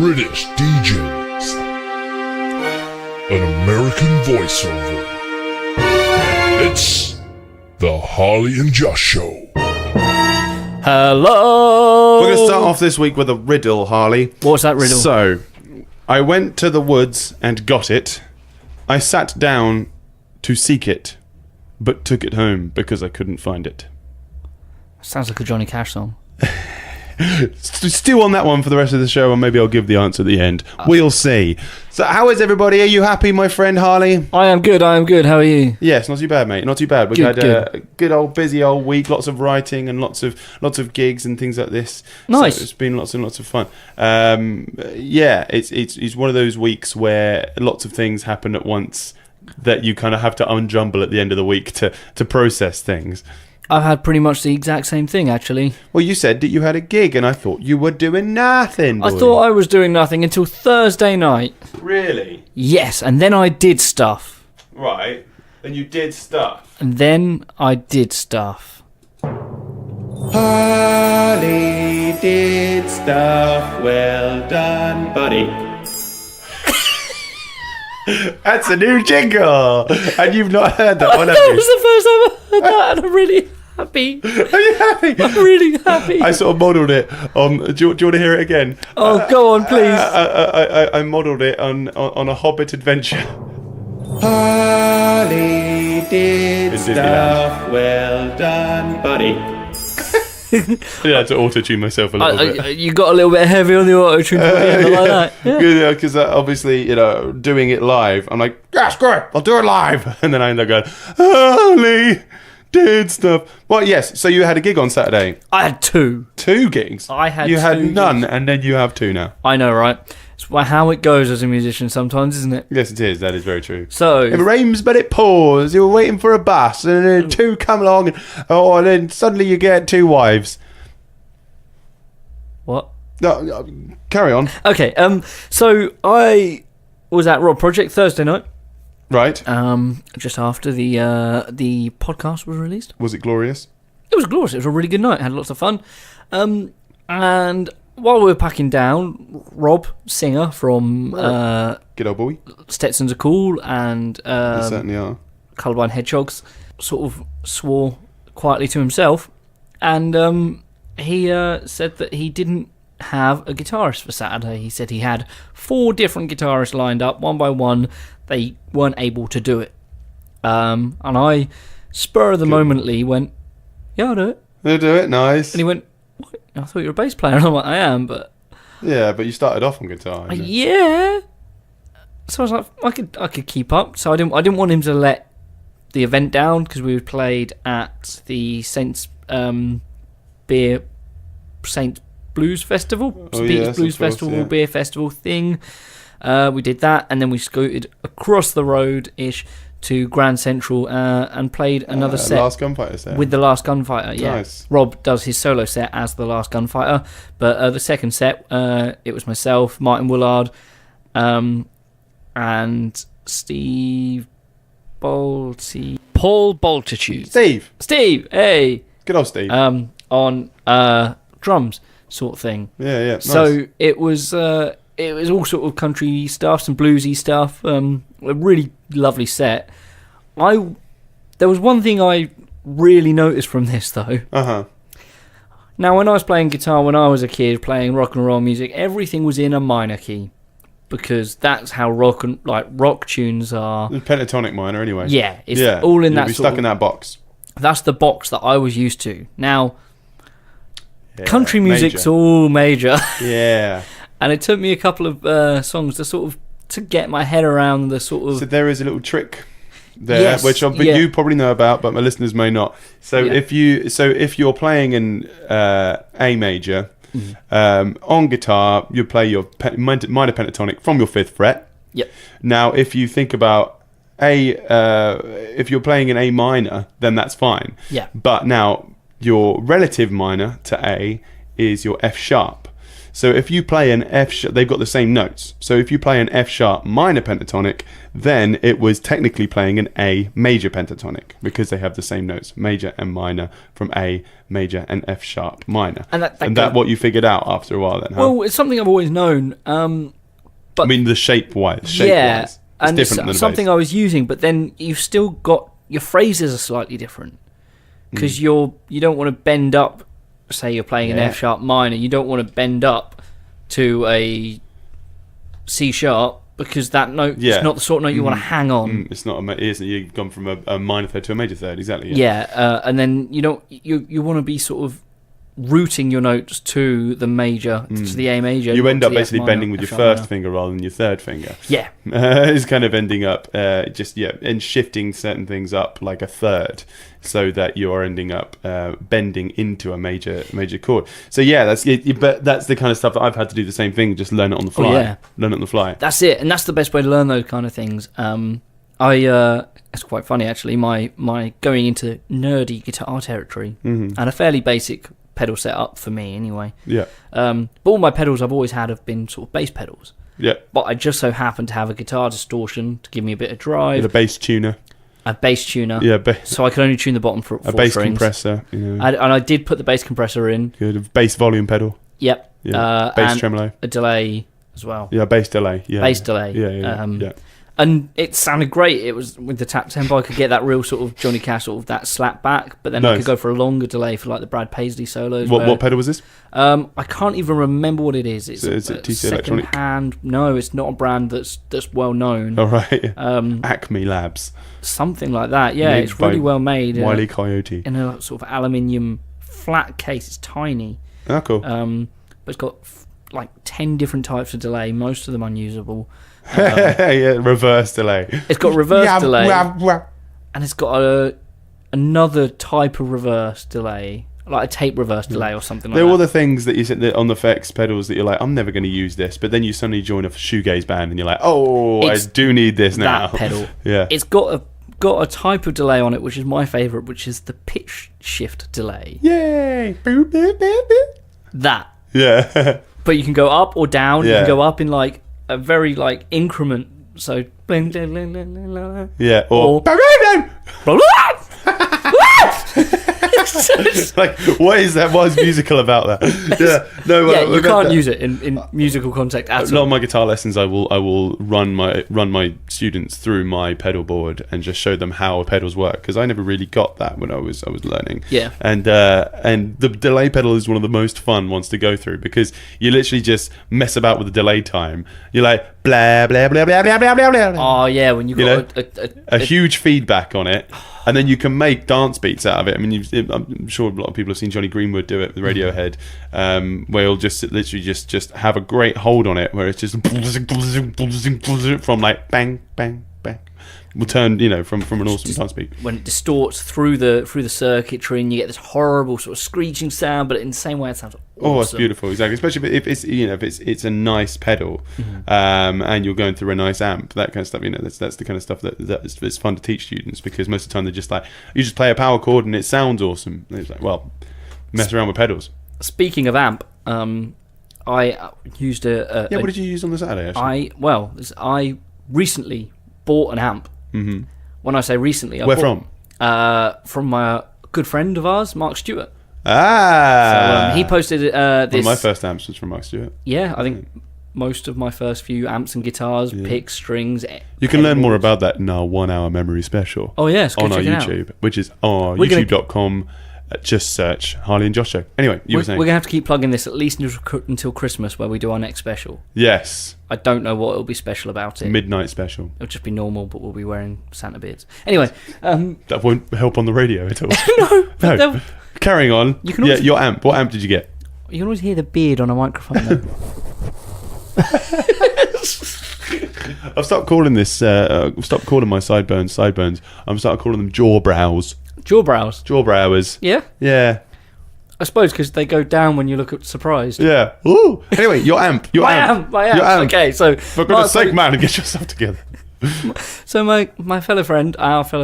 British DJs, an American voiceover. It's the Harley and Josh Show. Hello! We're going to start off this week with a riddle, Harley. What's that riddle? So, I went to the woods and got it. I sat down to seek it, but took it home because I couldn't find it. Sounds like a Johnny Cash song. Stew on that one for the rest of the show, and maybe I'll give the answer at the end. We'll see. So, how is everybody? Are you happy, my friend Harley? I am good. How are you? Yes, not too bad, mate. Not too bad. We've had a good old busy old week. Lots of writing and lots of gigs and things like this. Nice. So it's been lots and lots of fun. Yeah, it's one of those weeks where lots of things happen at once that you kind of have to unjumble at the end of the week to process things. I've had pretty much the exact same thing, actually. Well, you said that you had a gig, and I thought you were doing nothing. Boy. I thought I was doing nothing until Thursday night. Really? Yes, and then I did stuff. Right. Then you did stuff. And then I did stuff. Harley did stuff. Well done, buddy. That's a new jingle, and you've not heard that one, have That you? was the first time I heard that, and I'm really happy. Are you happy? I'm really happy. I sort of modelled it on. Do you want to hear it again? Oh, go on, please. I modelled it on a Hobbit adventure. Harley did stuff. Well done, buddy. I had to auto-tune myself a little bit. You got a little bit heavy on the auto-tune at the end, I like that. Yeah. Because obviously, doing it live, I'm like, yes, great, I'll do it live. And then I end up going, Harley did stuff. Well, yes, so you had a gig on Saturday. I had two. 2 gigs? I had You had two none, gigs. and then you have 2 now. I know, right? It's how it goes as a musician sometimes, isn't it? Yes, it is. That is very true. So It rains, but it pours. You were waiting for a bus, and then 2 come along, and then suddenly you get 2 wives. what? No, carry on. Okay, so I was at Rob Project Thursday night, Right. just after the podcast was released. Was it glorious? It was glorious. It was a really good night. Had lots of fun. And while we were packing down, Rob, singer from Good old boy. Stetsons Are Cool and They certainly are. Colourblind Hedgehogs, sort of swore quietly to himself, and he said that he didn't have a guitarist for Saturday. He said he had 4 different guitarists lined up, one by one. They weren't able to do it. And I, spur of the momently, went, yeah, I'll do it. They'll do it. Nice. And he went, what? I thought you were a bass player. And I'm like, I am, but... Yeah, but you started off on guitar. didn't you? Yeah. So I was like, I could keep up. So I didn't want him to let the event down, because we played at the Saints Blues Festival, Oh, Saints yes, Blues of course, Festival, yeah. beer festival thing. We did that, and then we scooted across the road ish to Grand Central and played another set. Last Gunfighter set. With the Last Gunfighter, yeah. Nice. Rob does his solo set as the Last Gunfighter, but the second set, it was myself, Martin Willard, and Steve Paul Baltitude. Steve, hey. Good old Steve. On drums, sort of thing. Yeah. Nice. So it was all sort of country stuff, some bluesy stuff. A really lovely set. There was one thing I really noticed from this though. Uh-huh. Now, when I was playing guitar when I was a kid, playing rock and roll music, everything was in a minor key, because that's how rock tunes are. Pentatonic minor, anyway. Yeah, it's all in You'll that. be stuck in that box. That's the box that I was used to. Now, Yeah, country music's major. all major. Yeah. And it took me a couple of songs to get my head around the sort of... So there is a little trick there, Yes, which you probably know about, but my listeners may not. So Yeah. if you're playing in A major, on guitar, you play your minor pentatonic from your 5th fret. Yep. Now, if you think about if you're playing in A minor, then that's fine. Yeah. But now your relative minor to A is your F sharp. So if you play an F sharp, they've got the same notes. So if you play an F sharp minor pentatonic, then it was technically playing an A major pentatonic because they have the same notes, major and minor, from A major and F sharp minor. And that what you figured out after a while then, huh? Well, it's something I've always known. But I mean, the shape-wise. Yeah, it's and different than it's the something bass. I was using, but then you've still got, your phrases are slightly different. Because you don't want to bend up, say you're playing an F sharp minor, you don't want to bend up to a C sharp, because that note is not the sort of note you want to hang on. It's not. It isn't. You've gone from a minor third to a major third. Exactly. Yeah, and then you want to be sort of routing your notes to the major, to the A major. You end not up to the F basically minor, bending with your F sharp first minor. finger rather than your third finger. Yeah. It's kind of ending up and shifting certain things up like a third, so that you are ending up bending into a major chord. So yeah, that's it. But that's the kind of stuff that I've had to do the same thing. Just learn it on the fly. Oh, yeah. Learn it on the fly. That's it, and that's the best way to learn those kind of things. It's quite funny actually. My going into nerdy guitar territory, and a fairly basic pedal setup for me anyway. Yeah. But all my pedals I've always had have been sort of bass pedals. Yeah. But I just so happen to have a guitar distortion to give me a bit of drive, With a bass tuner. a bass tuner. Yeah. So I could only tune the bottom for A four bass strings. compressor. You know. And I did put the bass compressor in. Good. A bass volume pedal. Yep. Yeah. Bass and tremolo. a delay as well. Yeah. Bass delay. Yeah. Bass delay. Yeah. Yeah. And it sounded great. It was with the tap tempo. I could get that real sort of Johnny Cash sort of that slap back, but then I Nice. could go for a longer delay for like the Brad Paisley solos. What pedal was this? I can't even remember what it is. It's Is a it TC second Electronic? hand. No, it's not a brand that's well known. All right. Um, Acme Labs. Something like that. Yeah, Made it's really by well made. Wile E. Coyote. In a sort of aluminium flat case. It's tiny. Oh, cool. But it's got like 10 different types of delay. Most of them unusable. Yeah, reverse delay. It's got reverse delay. Yeah. And it's got another type of reverse delay, like a tape reverse delay or something like They're that. all the things that you sit there on the effects pedals that you're like, I'm never going to use this, but then you suddenly join a shoegaze band and you're like, oh, It's I do need this now. that pedal. Yeah. It's got a type of delay on it, which is my favourite, which is the pitch shift delay. Yay! That. Yeah. But you can go up or down. You Yeah. can go up in like a very like increment. So bling, bling, bling, bling, bling, bling. Yeah. Or- Like, what is that? What is musical about that? Yeah. No. Yeah, you can't use it in musical context A at lot all. of my guitar lessons, I will run my students through my pedal board and just show them how pedals work, because I never really got that when I was learning. Yeah. And the delay pedal is one of the most fun ones to go through, because you literally just mess about with the delay time. You're like blah blah blah blah blah blah blah blah. Oh yeah, when you got A huge feedback on it, and then you can make dance beats out of it. I mean, I'm sure a lot of people have seen Johnny Greenwood do it with Radiohead, where he'll just literally just have a great hold on it, where it's just from like bang bang bang. Will turn, from an awesome dance beat. when it distorts through the circuitry and you get this horrible sort of screeching sound, but in the same way it sounds awesome. Oh, it's beautiful, exactly. Especially if it's it's a nice pedal, and you're going through a nice amp, that kind of stuff. That's the kind of stuff that it's fun to teach students, because most of the time they're just like, you just play a power chord and it sounds awesome. And it's like, well, mess around with pedals. Speaking of amp, I used Yeah, what did you use on the Saturday? Actually, I recently bought an amp. Mm-hmm. When I say recently, where from? From my good friend of ours, Mark Stewart. Ah, So, he posted this. one of my first amps was from Mark Stewart. Yeah, I think most of my first few amps and guitars, picks, strings. You can learn more about that in our 1 hour memory special. Oh yes, go on our check it out. YouTube, which is on We're gonna- youtube.com. Just search Harley and Josh Show. Anyway, you were We're saying. going to have to keep plugging this at least until Christmas, where we do our next special. Yes, I don't know what will be special about it. midnight special. It'll just be normal, but we'll be wearing Santa beards. Anyway, That won't help on the radio at all. but No. Carrying on. You can always- your amp. What amp did you get? you can always hear the beard on a microphone. Though. I've stopped calling this. Stop calling my sideburns. I'm starting calling them jaw brows. Jaw brows. Jaw browers. Yeah, Yeah. I suppose because they go down when you look at surprised. Yeah. Ooh. Anyway, your amp. Your My amp. amp. Your amp. Okay, so For goodness sake, man, get yourself together. So my fellow friend, fellow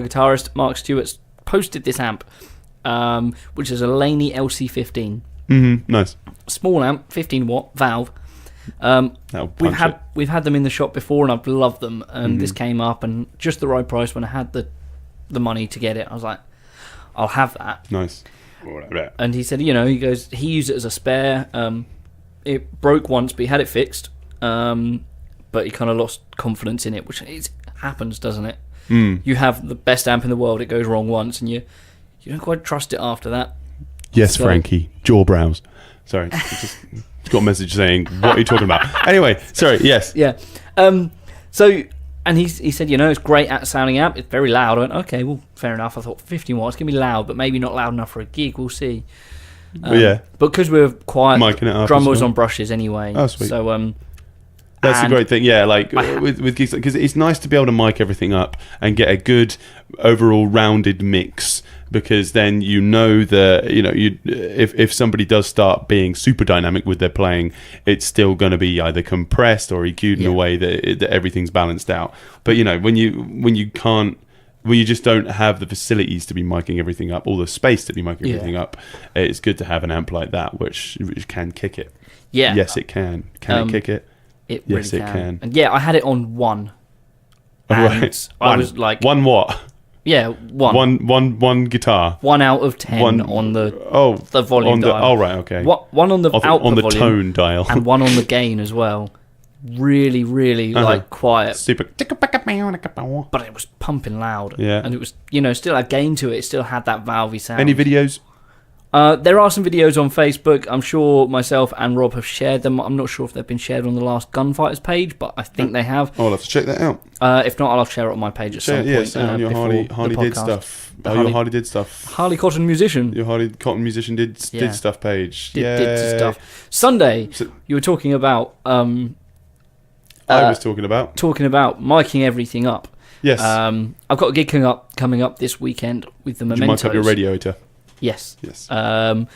guitarist, Mark Stewart, posted this amp, which is a Laney LC15. Nice. Small amp, 15 watt valve. That'll punch it. We've had them in the shop before, and I've loved them. And this came up, and just the right price. When I had the money to get it, I was like, I'll have that. Nice. And he said, he used it as a spare. It broke once, but he had it fixed. But he kind of lost confidence in it, which happens, doesn't it? You have the best amp in the world, it goes wrong once, and you don't quite trust it after that. Yes, so, Frankie. Jaw browse. Sorry, just got a message saying, what are you talking about? Anyway, sorry, yes. Yeah. And he said, it's great at sounding amp. It's very loud. I went, okay, well, fair enough. I thought 15 watts can be loud, but maybe not loud enough for a gig. We'll see. But because we're quiet, drum was on brushes anyway. Oh, sweet. So, that's a great thing, yeah. Like with gigs, because it's nice to be able to mic everything up and get a good overall rounded mix. Because then that if somebody does start being super dynamic with their playing, it's still going to be either compressed or EQ'd in a way that everything's balanced out. But when you just don't have the facilities to be miking everything up, or the space to be miking everything up, it's good to have an amp like that which can kick it. Yeah. Yes, it can. Can it kick it? It really can. And I had it on 1. Right. I was like, 1 what? Yeah, 1. One guitar. 1 out of 10 on the volume dial. Oh, right, okay. 1 on the output on the volume, tone dial, and 1 on the gain as well. Really, really quiet. Super. But it was pumping loud. Yeah. And it was, still had gain to it. It still had that valvey sound. Any videos? There are some videos on Facebook. I'm sure myself and Rob have shared them. I'm not sure if they've been shared on the last Gunfighters page, but I think they have. I'll have to check that out. If not, I'll share it on my page at some point. Yes, on your Harley did stuff. Your Harley did stuff. Harley Cotton Musician. Your Harley Cotton Musician did stuff page. Did stuff. Sunday, you were talking about... I was talking about miking everything up. Yes. I've got a gig coming up this weekend with the Mementos. Did you mic up your radiator? Yes. I've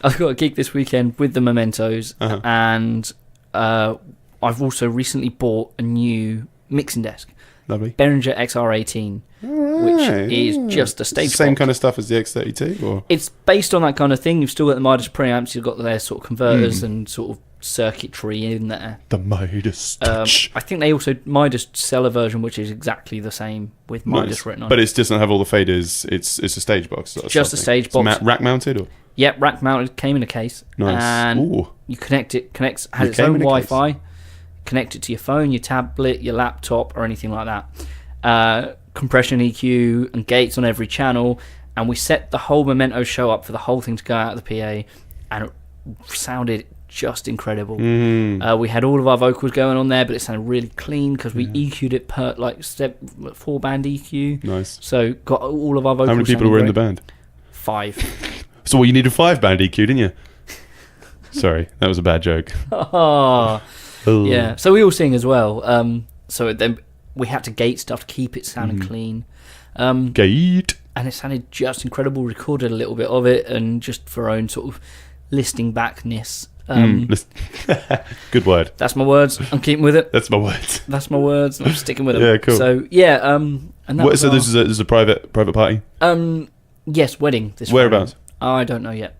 got a gig this weekend with the Mementos, and I've also recently bought a new mixing desk. Lovely. Behringer XR18, which is just a stage box. Same kind of stuff as the X32? Or? It's based on that kind of thing. You've still got the Midas preamps, you've got their sort of converters and sort of circuitry in there. The Midas touch. I think they also Midas sell a version which is exactly the same with Midas written on it. But it doesn't have all the faders. It's a stage box. Just a stage box. Rack mounted? Or? Yep, rack mounted. Came in a case. Nice. And you connect it. Has its own Wi-Fi. Connect it to your phone, your tablet, your laptop, or anything like that. Compression, EQ, and gates on every channel. And we set the whole Memento show up for the whole thing to go out of the PA, and it sounded just incredible. We had all of our vocals going on there, but it sounded really clean because we EQ'd it per 4-band EQ. Nice. So got all of our vocals. How many people were in the band? 5. So you needed 5-band EQ, didn't you? Sorry, that was a bad joke. Yeah. So we all sing as well. So then we had to gate stuff to keep it sounding clean. Gate. And it sounded just incredible. Recorded a little bit of it, and just for our own sort of listening backness. Good word. That's my words. I'm keeping with it. That's my words. That's my words. I'm sticking with them. Yeah, cool. So yeah, and that so this is a private party. Yes, wedding. Whereabouts? I don't know yet.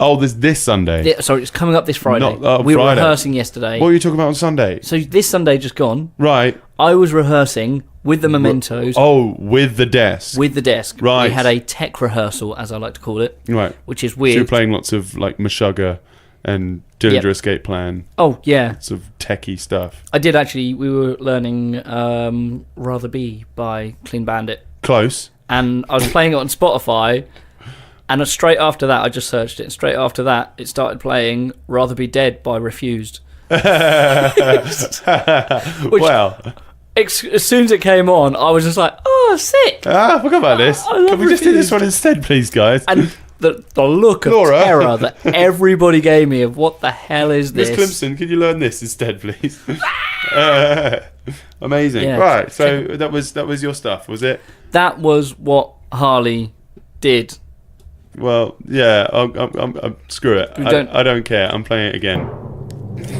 Oh, this Sunday. Sorry, it's coming up this Friday. We were rehearsing yesterday. What were you talking about on Sunday? So this Sunday just gone. Right. I was rehearsing with the Mementos. Oh, with the desk. With the desk. Right. We had a tech rehearsal, as I like to call it. Right. Which is weird. So you're playing lots of Meshuggah and Dillinger Escape Plan. Oh, yeah. Lots of techie stuff. I did actually. We were learning Rather Be by Clean Bandit. Close. And I was playing it on Spotify. And straight after that, I just searched it. And straight after that, it started playing Rather Be Dead by Refused. Well. As soon as it came on, I was just like, oh, sick. I forgot about this. Can we just do this one instead, please, guys? And the look of terror that everybody gave me of what the hell is this? Miss Clemson, could you learn this instead, please? Amazing. Yeah. Right, so that was your stuff, was it? That was what Harley did. Well, yeah, I'm screw it. I don't care. I'm playing it again.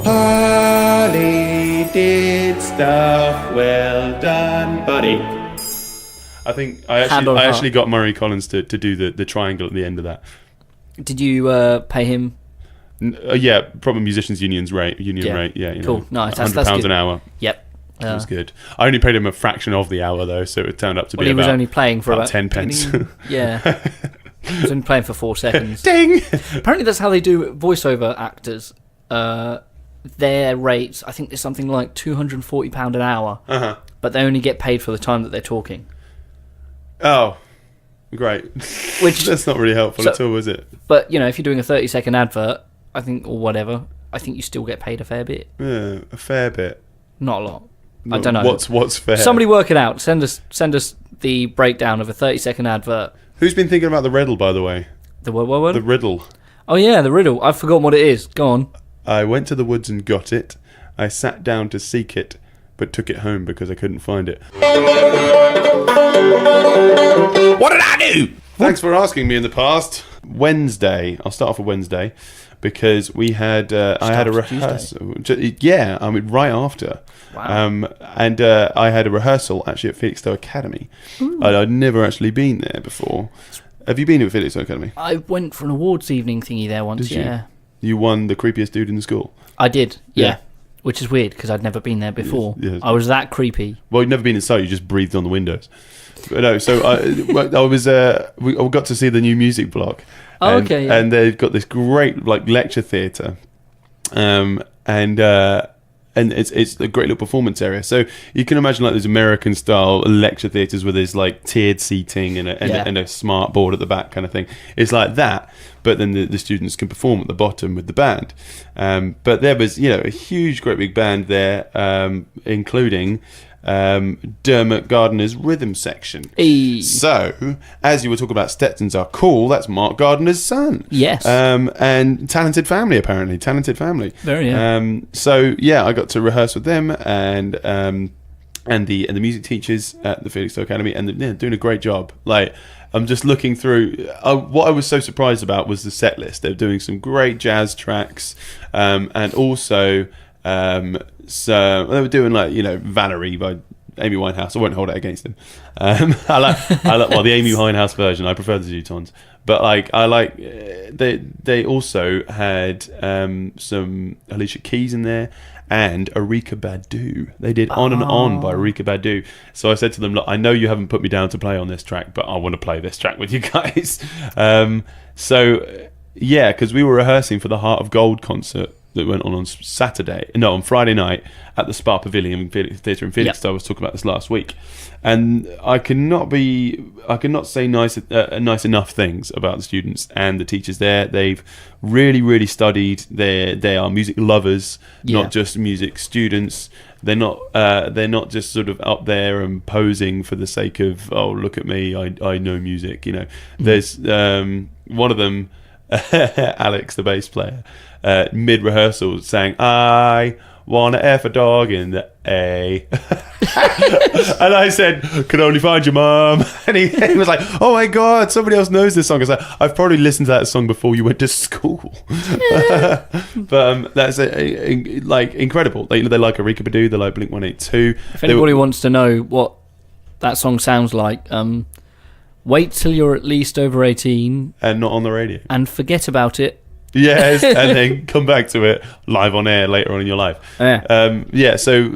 Harley did stuff. Well done, buddy. I think I actually got Murray Collins to do the triangle at the end of that. Did you pay him? Yeah, probably musicians' union rate. Yeah, cool, nice. That's £100 good. an hour. Yep. It was good. I only paid him a fraction of the hour though, so it turned up to be he was about only playing for about 10 pence. Yeah. He was only playing for 4 seconds. Ding! Apparently that's how they do voiceover actors. Their rates, I think there's something like £240 an hour, but they only get paid for the time that they're talking. Oh, great. Which that's not really helpful at all, is it? But, if you're doing a 30-second advert, I think, or whatever, I think you still get paid a fair bit. Yeah, a fair bit. Not a lot. I don't know. What's fair? Somebody work it out. Send us the breakdown of a 30-second advert. Who's been thinking about the riddle, by the way? The what? The riddle. Oh, yeah, the riddle. I've forgotten what it is. Go on. I went to the woods and got it. I sat down to seek it, but took it home because I couldn't find it. What did I do? Thanks for asking me in the past. Wednesday. I'll start off with Wednesday because we had I had a rehearsal. Yeah, right after. Wow. And I had a rehearsal actually at Felixstowe Academy. I'd never actually been there before. Have you been at Felixstowe Academy? I went for an awards evening thingy there once. Did you? Yeah. You won the creepiest dude in the school. I did. Yeah. Yeah. Which is weird because I'd never been there before. Yes. I was that creepy. Well, you'd never been inside. You just breathed on the windows. But no, so I was. We got to see the new music block. Oh, okay. Yeah. And they've got this great lecture theatre, and it's a great little performance area. So you can imagine those American style lecture theatres where there's tiered seating and a smart board at the back kind of thing. It's like that, but then the students can perform at the bottom with the band. But there was a huge, great big band there, including Dermot Gardner's rhythm section. So, as you were talking about Stetsons are cool, that's Mark Gardner's son. Yes. And talented family, apparently. Talented family. Very, yeah. So, yeah, I got to rehearse with them and the music teachers at the Felixstowe Academy, and they're doing a great job. I'm just looking through. What I was so surprised about was the set list. They're doing some great jazz tracks, and also... so they were doing Valerie by Amy Winehouse. I won't hold it against them. I like the Amy Winehouse version. I prefer the Zootons, but they also had some Alicia Keys in there and Erykah Badu. They did On and On by Erykah Badu. So I said to them, look, I know you haven't put me down to play on this track, but I want to play this track with you guys. So yeah, because we were rehearsing for the Heart of Gold concert that went on on Friday night at the Spa Pavilion Theatre in Felixstowe. I was talking about this last week, and I cannot say nice enough things about the students and the teachers there. They've really, really studied. They are music lovers, not just music students. They're not just sort of up there and posing for the sake of, oh, look at me, I know music. There's one of them, Alex, the bass player, mid rehearsal saying, I want to F a dog in the A. And I said, could only find your mum. And he was like, oh my God, somebody else knows this song. I was like, I've probably listened to that song before you went to school. But that's incredible. They like Erykah Badu, they like Blink-182. If anybody wants to know what that song sounds like, wait till you're at least over 18 and not on the radio, and forget about it. Yes, and then come back to it live on air later on in your life. So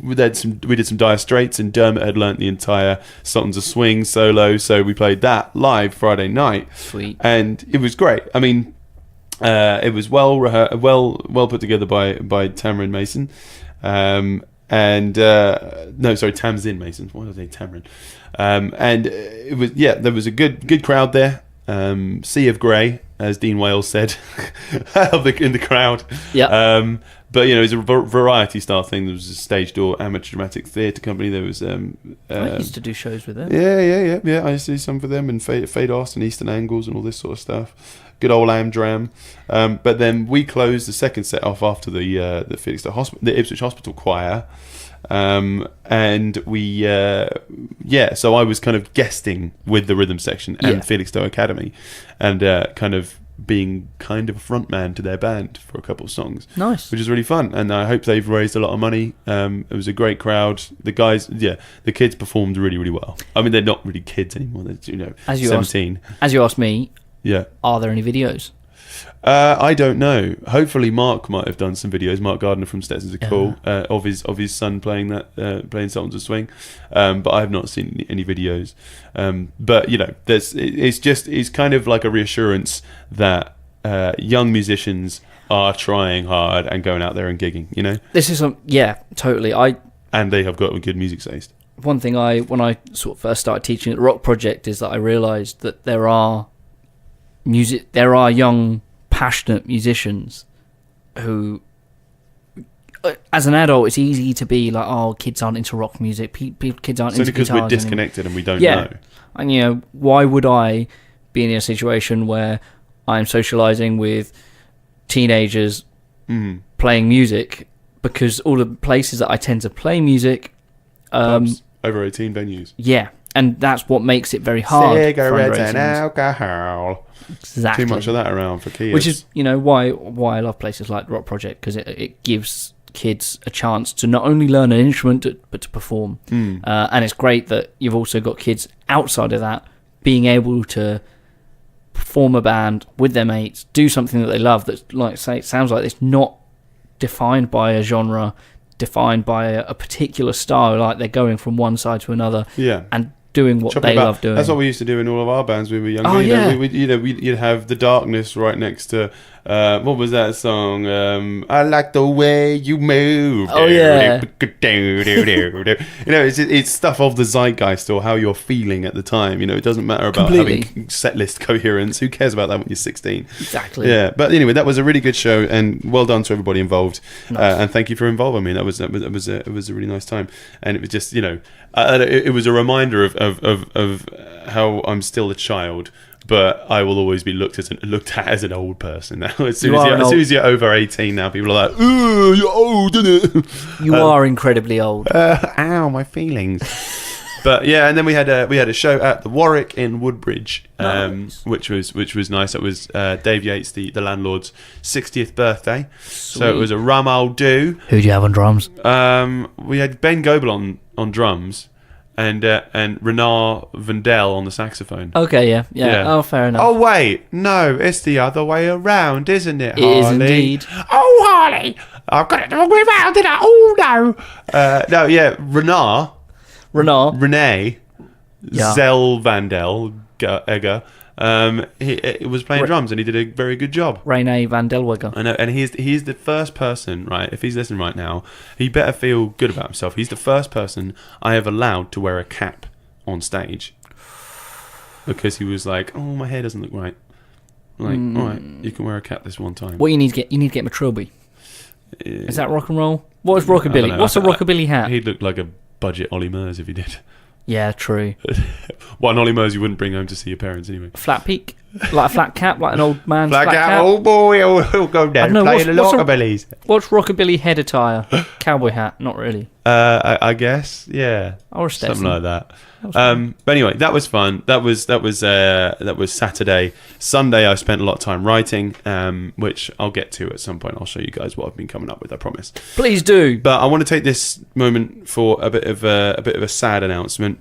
we did some Dire Straits, and Dermot had learnt the entire Sultans of Swing solo, so we played that live Friday night. Sweet. And it was great. I mean, it was well put together by Tamsin Mason. Tamsin Mason. Why did I say Tamsin? And it was there was a good crowd there. Sea of Grey, as Dean Wales said, in the crowd. Yeah. But it was a variety style thing. There was a Stage Door Amateur Dramatic Theatre Company. There was I used to do shows with them. Yeah. I used to do some for them, and Fade Austin, Eastern Angles, and all this sort of stuff. Good old Amdram. But then we closed the second set off after the Felixstowe Hospital, the Ipswich Hospital Choir. And we so I was kind of guesting with the rhythm section and Felixstowe Academy, and kind of being kind of a front man to their band for a couple of songs. Nice. Which is really fun, and I hope they've raised a lot of money. It was a great crowd. The guys, the kids performed really, really well. I mean, they're not really kids anymore. They're 17. As you asked me, Yeah. Are there any videos? I don't know. Hopefully, Mark might have done some videos. Mark Gardner from Stetsons Are Cool of his son playing Sultans of Swing, but I have not seen any videos. But you know, it's kind of like a reassurance that young musicians are trying hard and going out there and gigging. You know, This is totally. and they have got good music taste. One thing when I sort of first started teaching at the Rock Project is that I realised that there are young, passionate musicians who, as an adult, it's easy to be like, oh, kids aren't into rock music, kids aren't into guitars. It's only because we're disconnected and we don't know. And you know, why would I be in a situation where I'm socialising with teenagers playing music? Because all the places that I tend to play music, pubs, over 18 venues. Yeah, and that's what makes it very hard. Cigarettes and alcohol. Exactly. Too much of that around for kids. Which is, you know, why I love places like the Rock Project, because it gives kids a chance to not only learn an instrument but to perform. And it's great that you've also got kids outside of that being able to form a band with their mates, do something that they love. That's, like say, it sounds like it's not defined by a genre, defined by a particular style. Like they're going from one side to another. Yeah. And doing what they love doing. That's what we used to do in all of our bands when we were younger. Oh, yeah. You'd have The Darkness right next to what was that song? I like the way you move. Oh yeah. You know, it's stuff of the zeitgeist or how you're feeling at the time. You know, it doesn't matter about having set list coherence. Who cares about that when you're 16? Exactly. Yeah. But anyway, that was a really good show, and well done to everybody involved. Nice. And thank you for involving me. It was a really nice time, and it was just, you know, it was a reminder of how I'm still a child, but I will always be looked at as an old person now. As soon as you're over 18 now, people are like, "Ooh, you're old, isn't it?" You are incredibly old. Ow, my feelings. But yeah, and then we had a show at the Warwick in Woodbridge, Nice. which was nice. It was Dave Yates, the landlord's 60th birthday. Sweet. So it was a rum old do. Who'd you have on drums? We had Ben Goebel on drums, and Renard Vandel on the saxophone. Okay, yeah. Oh, fair enough. Oh wait, no, it's the other way around, isn't it, It Harley? is indeed. Oh, Harley, I've got it the wrong way around, did I? Oh no. No, yeah, Renee Zell Vandel Egger. He was playing drums, and he did a very good job. Rene van Delwegger. I know, and he's the first person, right? If he's listening right now, he better feel good about himself. He's the first person I have allowed to wear a cap on stage, because he was like, "Oh, my hair doesn't look right." I'm like, all right, you can wear a cap this one time. What you need to get Matrilby. Is that rock and roll? What is rockabilly? What's a rockabilly hat? He'd look like a budget Ollie Murs if he did. Yeah, true. One Ollie Murs you wouldn't bring home to see your parents anyway. Flat peak, like a flat cap, like an old man's flat cap. cap. Oh boy, he'll go down and play the rockabillys. What's rockabilly head attire? Cowboy hat? Not really. I guess, yeah, or a Stetson. Something like that. But anyway, that was fun. That was Saturday. Sunday, I spent a lot of time writing, which I'll get to at some point. I'll show you guys what I've been coming up with. I promise. Please do. But I want to take this moment for a bit of a sad announcement.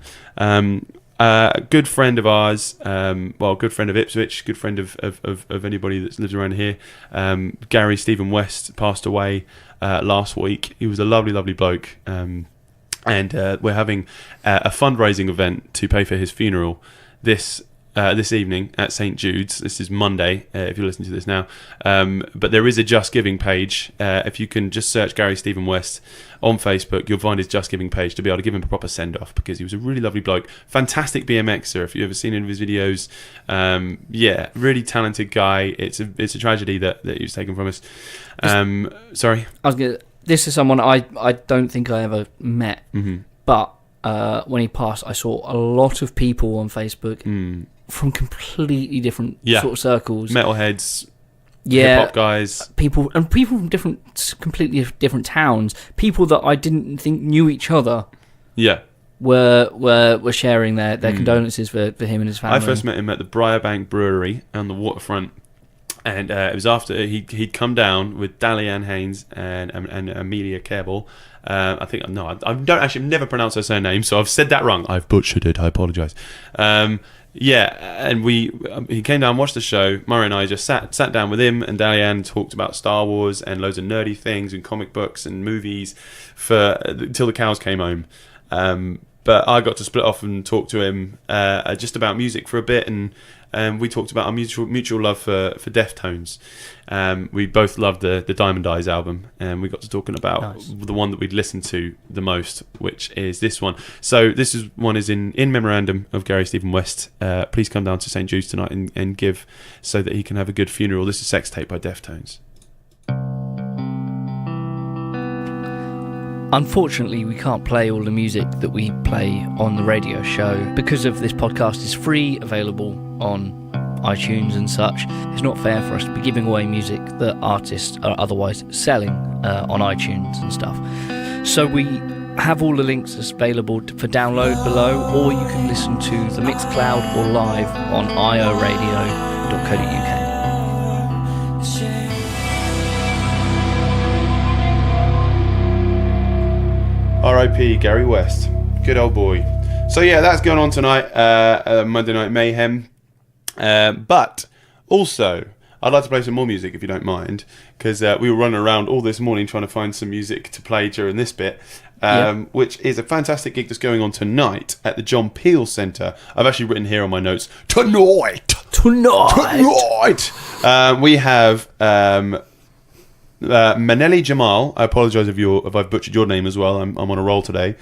A good friend of ours, good friend of Ipswich, good friend of anybody that lives around here. Gary Stephen West passed away last week. He was a lovely bloke. And we're having a fundraising event to pay for his funeral this evening at St Jude's. This is Monday, if you're listening to this now. But there is a Just Giving page. If you can just search Gary Stephen West on Facebook, you'll find his Just Giving page to be able to give him a proper send-off, because he was a really lovely bloke. Fantastic BMXer, if you've ever seen any of his videos. Really talented guy. It's a tragedy that he was taken from us. Sorry? This is someone I don't think I ever met, but when he passed, I saw a lot of people on Facebook from completely different sort of circles. Metalheads, hip-hop guys. People from completely different towns. People that I didn't think knew each other. Yeah. Were sharing their condolences for him and his family. I first met him at the Briarbank Brewery on the waterfront. And it was after he'd come down with Dalianne Haynes and Amelia Cabell. I've never pronounced her surname, so I've said that wrong. I've butchered it. I apologise. And he came down, watched the show. Murray and I just sat down with him and Dalianne, talked about Star Wars and loads of nerdy things and comic books and movies till the cows came home. But I got to split off and talk to him just about music for a bit, and we talked about our mutual love for Deftones. We both loved the Diamond Eyes album, and we got to talking about the one that we'd listened to the most, which is this one. So this one is in memorandum of Gary Stephen West. Please come down to St. Jude's tonight and give so that he can have a good funeral. This is Sex Tape by Deftones. Unfortunately, we can't play all the music that we play on the radio show because of this podcast is free, available on iTunes and such. It's not fair for us to be giving away music that artists are otherwise selling on iTunes and stuff. So we have all the links available for download below, or you can listen to the Mixcloud or live on ioradio.co.uk. R.I.P. Gary West. Good old boy. So yeah, that's going on tonight, Monday Night Mayhem. But also, I'd like to play some more music if you don't mind, because we were running around all this morning trying to find some music to play during this bit, which is a fantastic gig that's going on tonight at the John Peel Centre. I've actually written here on my notes, tonight! We have... Manelli Jamal, I apologise if I've butchered your name as well. I'm on a roll today.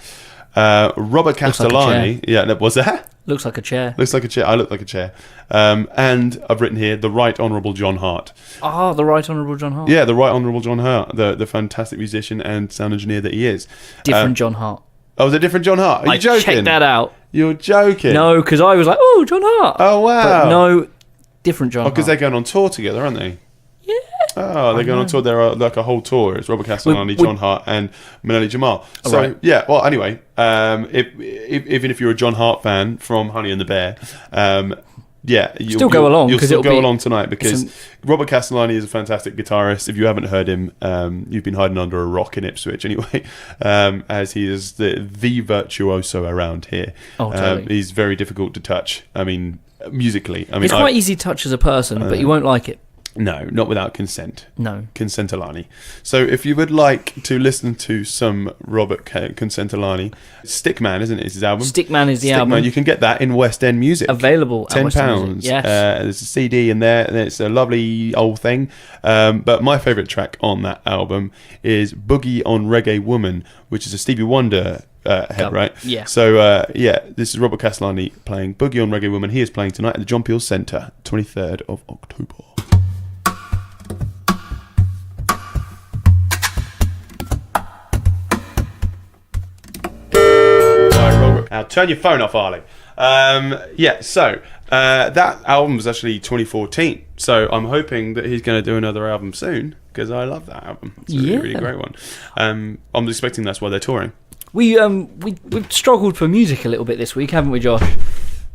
Robert Castellani, was that? Looks like a chair. Looks like a chair. I look like a chair. And I've written here the Right Honourable John Hart. Oh, the Right Honourable John Hart. Yeah, the Right Honourable John Hart, the fantastic musician and sound engineer that he is. Different John Hart. Oh, is it different John Hart? Are you joking? Check that out. You're joking? No, because I was like, oh, John Hart. Oh, wow. But no, different John Hart. because they're going on tour together, aren't they? Yeah. Oh, they're going on tour. They're like a whole tour. It's Robert Castellani, John Hart, and Manelli Jamal. So right. yeah. Well, anyway, even if you're a John Hart fan from Honey and the Bear, you'll go along. You'll still go along tonight because Robert Castellani is a fantastic guitarist. If you haven't heard him, you've been hiding under a rock in Ipswich anyway, as he is the virtuoso around here. Oh, totally. He's very difficult to touch. I mean, musically. I mean, it's quite easy to touch as a person, but you won't like it. No, not without consent. No. Consentalani. So if you would like to listen to some Robert Consentalani, Stickman, isn't it? Is his album? Stickman is the album. You can get that in West End Music. Available at West End £10. Music. Yes. There's a CD in there, and it's a lovely old thing. But my favourite track on that album is Boogie on Reggae Woman, which is a Stevie Wonder head, right? Yeah. So, this is Robert Castellani playing Boogie on Reggae Woman. He is playing tonight at the John Peel Centre, 23rd of October. Now turn your phone off, Arlie. So that album was actually 2014. So I'm hoping that he's going to do another album soon because I love that album. It's a really, really great one. I'm expecting that's why they're touring. We've struggled for music a little bit this week, haven't we, Josh?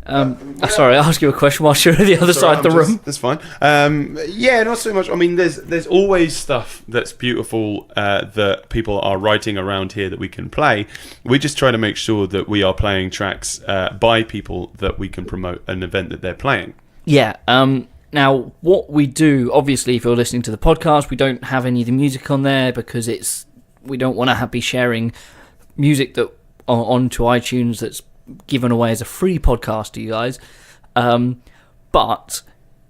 Sorry, I asked you a question whilst you're at the other side of the room. That's fine. Not so much. I mean, there's always stuff that's beautiful that people are writing around here that we can play. We just try to make sure that we are playing tracks by people that we can promote an event that they're playing. Yeah. Now, what we do, obviously, if you're listening to the podcast, we don't have any of the music on there because we don't want to be sharing music that onto iTunes that's given away as a free podcast to you guys, but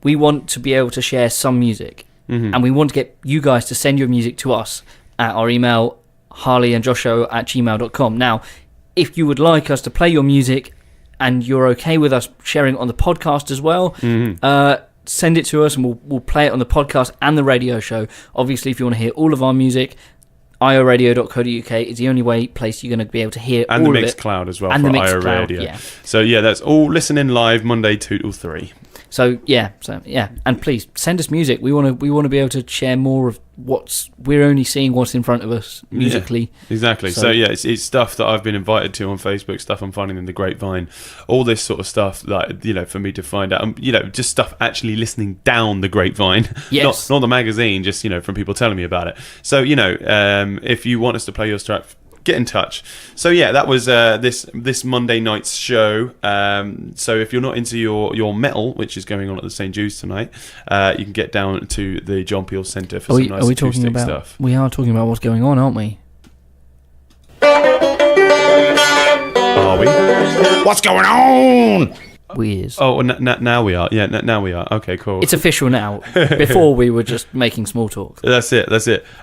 we want to be able to share some music, and we want to get you guys to send your music to us at our email harleyandjosho@gmail.com. Now, if you would like us to play your music and you're okay with us sharing it on the podcast as well, send it to us and we'll play it on the podcast and the radio show. Obviously, if you want to hear all of our music, ioradio.co.uk is the only place you're going to be able to hear and all the of it. Mixcloud as well, and for the IO Mixcloud, Radio. yeah. So that's all listening live Monday 2 till 3. So and please send us music. We want to be able to share more of we're only seeing what's in front of us musically. Yeah, exactly. So yeah, it's stuff that I've been invited to on Facebook, stuff I'm finding in the grapevine, all this sort of stuff, like, you know, for me to find out, you know, just stuff actually listening down the grapevine. Yes. Not the magazine, just, you know, from people telling me about it. So, you know, if you want us to play your track, get in touch. So yeah, that was this Monday night's show. So if you're not into your metal, which is going on at the St. Jude's tonight, you can get down to the John Peel Centre for some nice acoustic stuff. We are talking about what's going on, aren't we? Are we? What's going on? Weird. Oh, now we are. Yeah, now we are. Okay, cool. It's official now. Before we were just making small talk. That's it.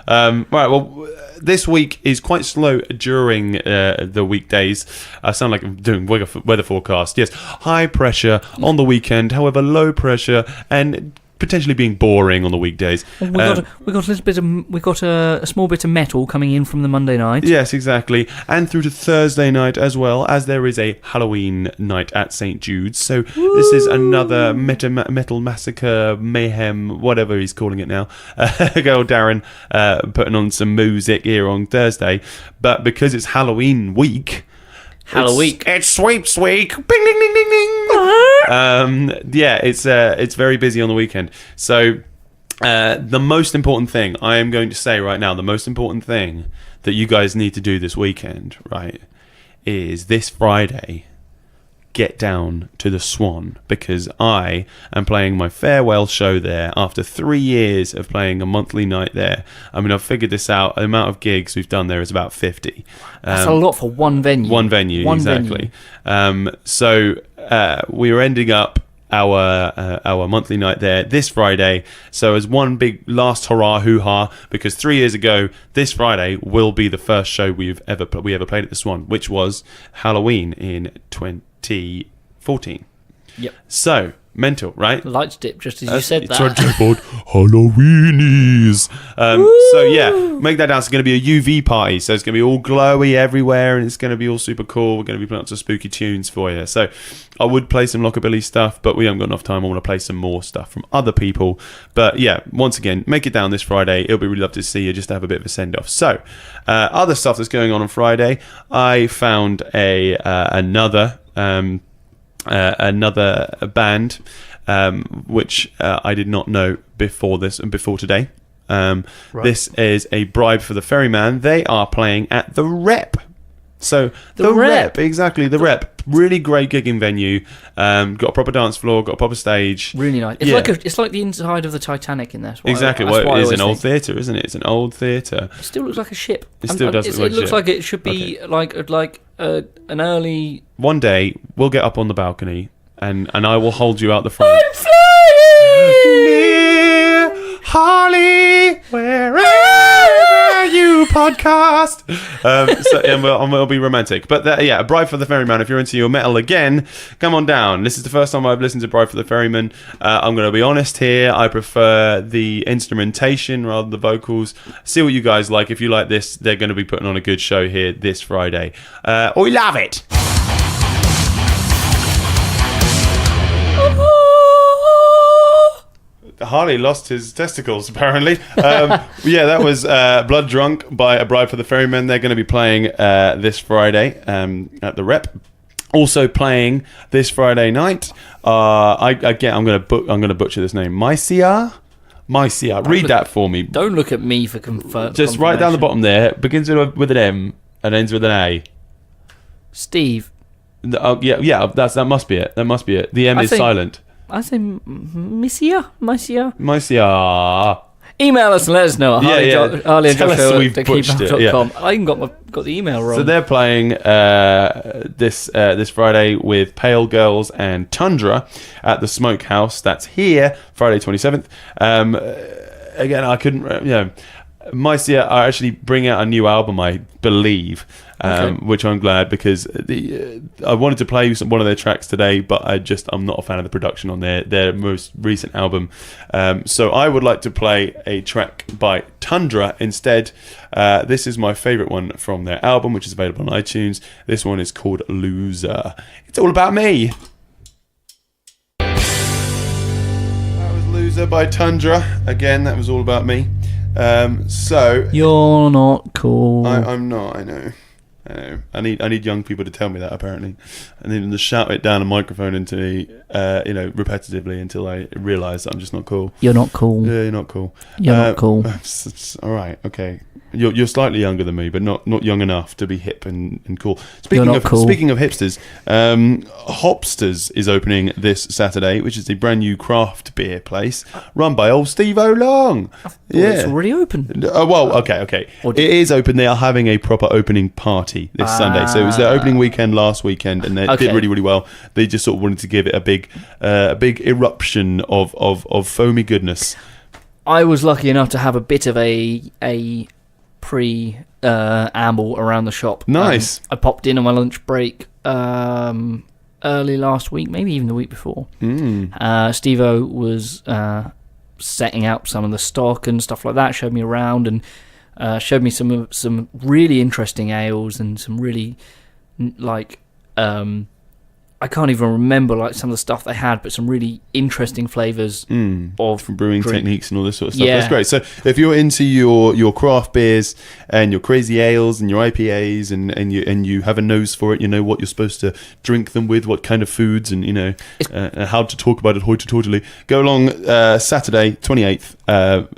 Right, well, this week is quite slow during the weekdays. I sound like I'm doing weather forecast. Yes, high pressure on the weekend, however, low pressure and potentially being boring on the weekdays. We got a small bit of metal coming in from the Monday night. Yes, exactly, and through to Thursday night as well, as there is a Halloween night at St. Jude's. So this is another metal massacre, mayhem, whatever he's calling it now. Go Darren, putting on some music here on Thursday, but because it's Halloween week. It's sweeps week. Bing, ding, ding, ding, ding. Yeah, it's very busy on the weekend. So the most important thing I am going to say right now, the most important thing that you guys need to do this weekend, right, is this Friday, get down to the Swan, because I am playing my farewell show there after 3 years of playing a monthly night there. I mean, I've figured this out. The amount of gigs we've done there is about 50. That's a lot for one venue. One venue, exactly. So we are ending up our monthly night there this Friday. So as one big last hurrah hoo-ha, because 3 years ago this Friday will be the first show we ever played at the Swan, which was Halloween in 2014. Yep. So mental, right? Lights dip just as you said that. About Halloweenies. So yeah, make that down. It's going to be a UV party, so it's going to be all glowy everywhere, and it's going to be all super cool. We're going to be playing lots of spooky tunes for you. So I would play some Lockabilly stuff, but we haven't got enough time. I want to play some more stuff from other people. But yeah, once again, make it down this Friday. It'll be really lovely to see you, just to have a bit of a send-off. So other stuff that's going on Friday, I found another band which I did not know before today. Right. This is a Bribe for the Ferryman. They are playing at the Rep. So the Rep, exactly, the Rep. Really great gigging venue. Got a proper dance floor, got a proper stage. Really nice. It's like the inside of the Titanic in there. Exactly. Well, it is an old theatre, isn't it? It's an old theatre. It still looks like a ship. It still does look like a ship. It looks like it should be like an early... One day, we'll get up on the balcony and I will hold you out the front. I'm flying! Near Holly, wherever you podcast. And we'll be romantic. But Bride for the Ferryman, if you're into your metal again, come on down. This is the first time I've listened to Bride for the Ferryman. I'm going to be honest here. I prefer the instrumentation rather than the vocals. See what you guys like. If you like this, they're going to be putting on a good show here this Friday. We love it. Harley lost his testicles, apparently. That was Blood Drunk by A Bride for the Ferryman. They're going to be playing this Friday at the Rep. Also playing this Friday night. I'm going to butcher this name. Mycia. Read that for me. Don't look at me for Just right down the bottom there. Begins with an M and ends with an A. Steve. That must be it. The M is silent. I say Mycia. Email us and let us know at harleyandjoshua@keepup.com. I even got the email wrong. So they're playing this Friday with Pale Girls and Tundra at the Smokehouse. That's here, Friday 27th. Again, I couldn't... Mycia are actually bringing out a new album, I believe, which I'm glad, because I wanted to play one of their tracks today, but I'm not a fan of the production on their most recent album. So I would like to play a track by Tundra instead. This is my favourite one from their album, which is available on iTunes. This one is called Loser. It's all about me. That was Loser by Tundra. Again, that was all about me. So You're not cool. I'm not. I know. I need young people to tell me that. Apparently, I need them to shout it down a microphone into me, repetitively until I realise that I'm just not cool. You're not cool. Yeah, you're not cool. You're not cool. All right, okay. You're slightly younger than me, but not young enough to be hip and cool. You're not cool. Speaking of hipsters, Hopsters is opening this Saturday, which is a brand new craft beer place run by old Steve O'Long. Yeah, it's already open. Okay. It is open. They are having a proper opening party this Sunday. So it was their opening weekend last weekend, and they did really, really well. They just sort of wanted to give it a big eruption of foamy goodness. I was lucky enough to have a bit of a pre-amble around the shop. Nice. I popped in on my lunch break early last week, maybe even the week before. Steve-O was setting out some of the stock and stuff like that, showed me around and showed me some really interesting ales and some really I can't even remember some of the stuff they had, but some really interesting flavours of from brewing techniques and all this sort of stuff. Yeah. That's great. So if you're into your craft beers and your crazy ales and your IPAs and you have a nose for it, you know what you're supposed to drink them with, what kind of foods, and how to talk about it hoity-toitily, go along Saturday 28th.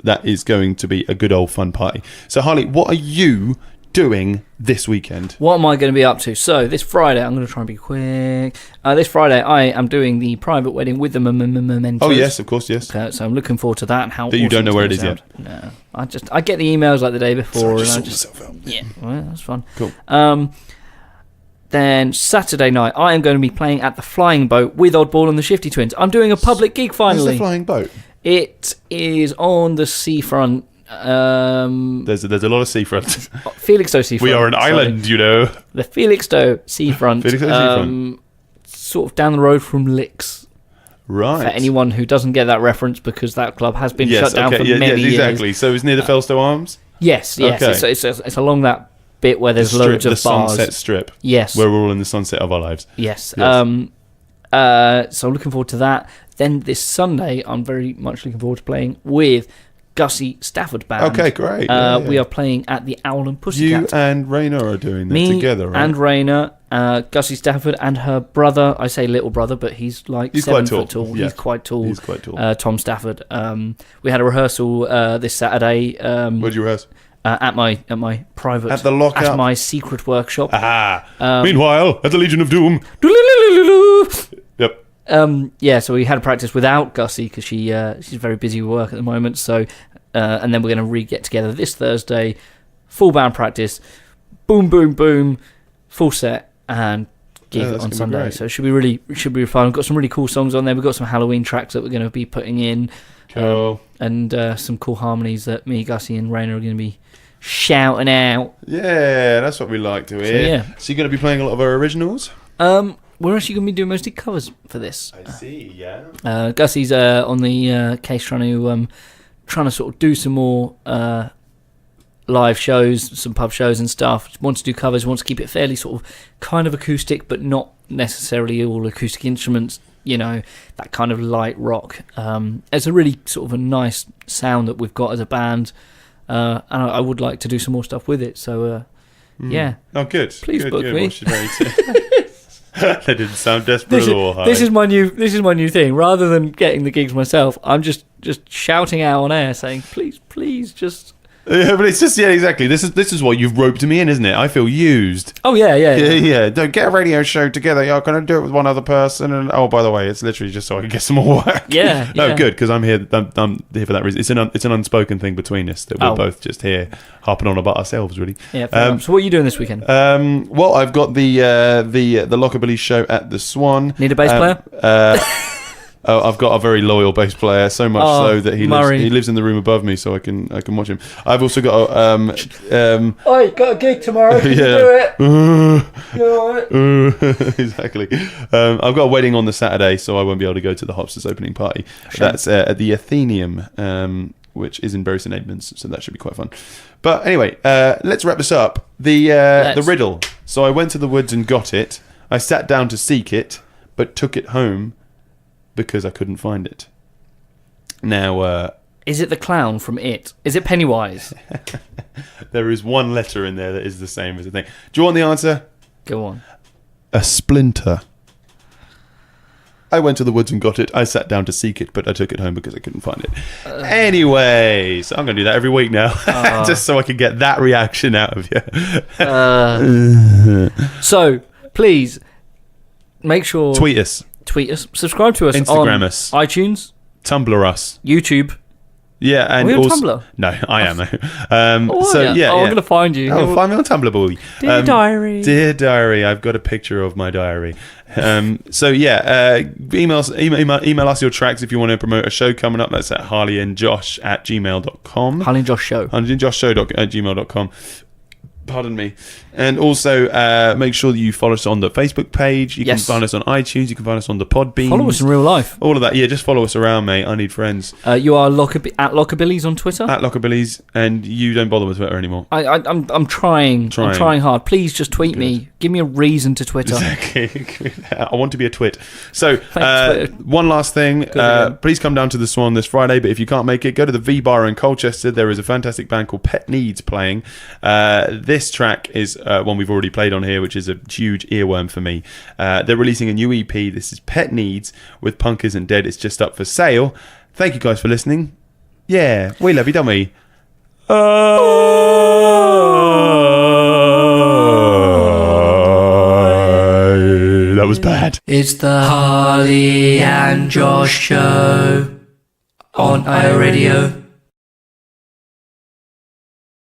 That is going to be a good old fun party. So Harley, what are you doing this weekend? What am I going to be up to? So this Friday, I'm going to try and be quick. This Friday, I am doing the private wedding with the mementos. Oh yes, of course, yes. Okay, so I'm looking forward to that. And how that you awesome don't know where it is sound. yet. No, I get the emails like the day before, Sorry, and just sort myself out. Yeah, well, that's fun. Cool. Then Saturday night, I am going to be playing at the Flying Boat with Oddball and the Shifty Twins. I'm doing a public gig finally. Where's the Flying Boat? It is on the seafront. There's a lot of seafront. Felixstowe seafront. We are an island, you know. The Felixstowe seafront. Sort of down the road from Licks. Right. For anyone who doesn't get that reference, because that club has been shut down for many years. Exactly. So it's near the Felstowe Arms? Yes. Okay. It's along that bit where there's loads of bars. The Sunset Strip. Yes. Where we're all in the sunset of our lives. Yes. Yes. So I'm looking forward to that. Then this Sunday, I'm very much looking forward to playing with Gussie Stafford Band. Okay, great. We are playing at the Owl and Pussycat. You and Raina are doing that together, right? And Raina, Gussie Stafford and her brother, I say little brother, but he's 7 foot tall. Yeah. He's quite tall. He's quite tall. Tom Stafford. We had a rehearsal this Saturday. Where'd you rehearse? At my private... At the lockup? At my secret workshop. Meanwhile, at the Legion of Doom. Yep. So we had a practice without Gussie because she's very busy with work at the moment. So, and then we're going to get together this Thursday, full band practice, boom, boom, boom, full set, and gig on Sunday. So it should be really fun. We've got some really cool songs on there. We've got some Halloween tracks that we're going to be putting in, cool, and some cool harmonies that me, Gussie, and Raina are going to be shouting out. Yeah, that's what we like to hear. So you're going to be playing a lot of our originals. We're actually going to be doing mostly covers for this. I see, yeah. Gussie's on the case trying to sort of do some more live shows, some pub shows and stuff. Wants to do covers, wants to keep it fairly sort of kind of acoustic, but not necessarily all acoustic instruments, that kind of light rock. It's a really sort of a nice sound that we've got as a band, and I would like to do some more stuff with it. So, yeah. Oh, good. Please book me. That didn't sound desperate at all. This is my new thing. Rather than getting the gigs myself, I'm just shouting out on air, saying, "Please, just." Yeah, but it's just exactly. This is what you've roped me in, isn't it? I feel used. Oh yeah. Don't get a radio show together. You're going to do it with one other person, and by the way, it's literally just so I can get some more work. Yeah. Oh, good, because I'm here. I'm here for that reason. It's an unspoken thing between us that we're both just here harping on about ourselves, really. Yeah. So what are you doing this weekend? Well, I've got the Lockabilly show at the Swan. Need a bass player? I've got a very loyal bass player, so much so that he lives in the room above me, so I can watch him. I've also got you got a gig tomorrow. Can you do it? Exactly. I've got a wedding on the Saturday, so I won't be able to go to the Hopsters opening party. Sure. That's at the Athenaeum, which is in Bury St Edmunds, so that should be quite fun. But anyway, let's wrap this up. The riddle. So I went to the woods and got it. I sat down to seek it, but took it home because I couldn't find it. Now, Is it the clown from It? Is it Pennywise? There is one letter in there that is the same as the thing. Do you want the answer? Go on. A splinter. I went to the woods and got it. I sat down to seek it, but I took it home because I couldn't find it. Anyway, so I'm going to do that every week now, just so I can get that reaction out of you. So, please, make sure... Tweet us. Subscribe to us Instagram on us. iTunes. Tumblr us. YouTube. Yeah, and Are we on also... Tumblr? No, I am. I'm going to find you. Oh, find me on Tumblr, boy. Dear Diary. Dear Diary. I've got a picture of my diary. Email us your tracks if you want to promote a show coming up. That's at harleyandjosh@gmail.com. Harley and Josh Show. harleyandjoshshow@gmail.com. Pardon me. And also make sure that you follow us on the Facebook page. You can find us on iTunes. You can find us on the Podbean. Follow us in real life. All of that. Yeah, just follow us around, mate. I need friends. You are at Lockabilly's on Twitter. At Lockabilly's, and you don't bother with Twitter anymore. I'm trying. I'm trying hard. Please just tweet me. Give me a reason to Twitter. Exactly. I want to be a twit. So, Twitter. one last thing. Please come down to the Swan this Friday, but if you can't make it, go to the V Bar in Colchester. There is a fantastic band called Pet Needs playing. This track is one we've already played on here, which is a huge earworm for me. They're releasing a new EP. This is Pet Needs with Punk Isn't Dead. It's just up for sale. Thank you guys for listening. Yeah, we love you, don't we? That was bad. It's the Harley and Josh Show on iRadio.